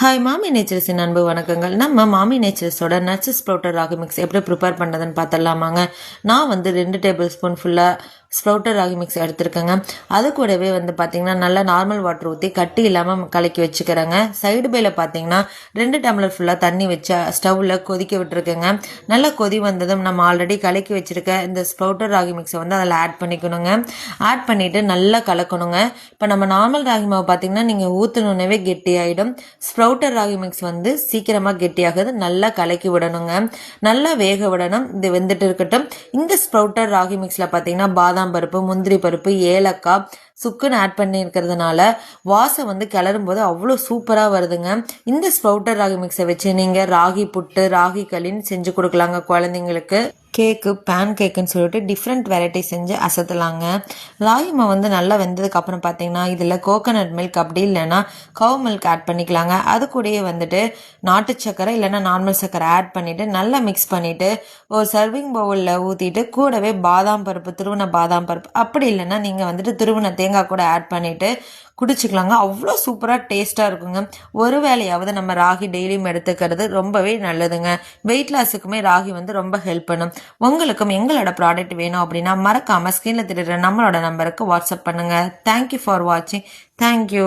Hi மாமி நேச்சர்ஸின் அன்பு வணக்கங்கள். நம்ம மாமி நேச்சர்ஸோட நட்ஸ் ஸ்ப்ரவுட்டர் ராகி மிக்ஸ் எப்படி ப்ரிப்பேர் பண்ணுறதுன்னு பார்த்துடலாமாங்க. நான் 2 டேபிள் ஸ்பூன் ஃபுல்லாக ஸ்ப்ரவுட்டர் ராகி மிக்ஸ் எடுத்துருக்கேங்க. அது கூடவே பார்த்தீங்கன்னா நல்லா நார்மல் வாட்டர் ஊற்றி கட்டி இல்லாமல் கலக்கி வச்சுக்கிறேங்க. சைடு பையில் பார்த்தீங்கன்னா 2 டம்ளர் ஃபுல்லாக தண்ணி வச்சு ஸ்டவ்வில் கொதிக்க விட்டுருக்கேங்க. நல்லா கொதி வந்ததும் நம்ம ஆல்ரெடி கலக்கி வச்சுருக்க இந்த ஸ்ப்ரவுட்டர் ராகி மிக்ஸை அதில் ஆட் பண்ணிக்கணுங்க. ஆட் பண்ணிவிட்டு நல்லா கலக்கணுங்க. இப்போ நம்ம நார்மல் ராகி மாவு பார்த்தீங்கன்னா நீங்கள் ஊற்றணுன்னே கெட்டி ஆகிடும். ஸ்ப்ரவுட்டர் ராகி மிக்ஸ் சீக்கிரமாக கெட்டியாகுது. நல்லா கலக்கி விடணுங்க. நல்லா வேக விடணும். இது வெந்துட்டு இருக்கட்டும். இந்த ஸ்ப்ரவுட்டர் ராகி மிக்ஸில் பார்த்தீங்கன்னா பாதாம் பருப்பு, முந்திரி பருப்பு, ஏலக்காய், சுக்குன்னு ஆட் பண்ணியிருக்கிறதுனால வாசம் கிளறும் போது அவ்வளோ சூப்பராக வருதுங்க. இந்த ஸ்ப்ரவுட்டர் ராகி மிக்ஸை வச்சு நீங்கள் ராகி புட்டு, ராகி களின்னு செஞ்சு கொடுக்கலாங்க குழந்தைங்களுக்கு. கேக்கு, பேன் கேக்குன்னு சொல்லிட்டு டிஃப்ரெண்ட் வெரைட்டி செஞ்சு அசத்தலாங்க. ராகி மாவு நல்லா வெந்ததுக்கப்புறம் பார்த்தீங்கன்னா இதில் கோகோனட் மில்க் அப்படி இல்லைன்னா கவு மில்க் ஆட் பண்ணிக்கலாங்க. அது கூடயே நாட்டு சக்கரை இல்லைன்னா நார்மல் சக்கரை ஆட் பண்ணிவிட்டு நல்லா மிக்ஸ் பண்ணிவிட்டு ஒரு சர்விங் பவுலில் ஊற்றிட்டு கூடவே பாதாம் பருப்பு, துருவின பாதாம் பருப்பு அப்படி இல்லைன்னா நீங்கள் துருவின தேங்காய் கூட ஆட் பண்ணிவிட்டு குடிச்சிக்கலாங்க. அவ்வளோ சூப்பராக டேஸ்ட்டாக இருக்குங்க. ஒரு வேளையாவது நம்ம ராகி டெய்லியும் எடுத்துக்கிறது ரொம்பவே நல்லதுங்க. வெயிட் லாஸுக்குமே ராகி ரொம்ப ஹெல்ப் பண்ணும். உங்களுக்கும் எங்களோட ப்ராடக்ட் வேணும் அப்படின்னா மறக்காமல் ஸ்க்ரீனில் தெரியுற நம்மளோட நம்பருக்கு வாட்ஸ்அப் பண்ணுங்கள். தேங்க்யூ ஃபார் வாட்சிங். தேங்க்யூ.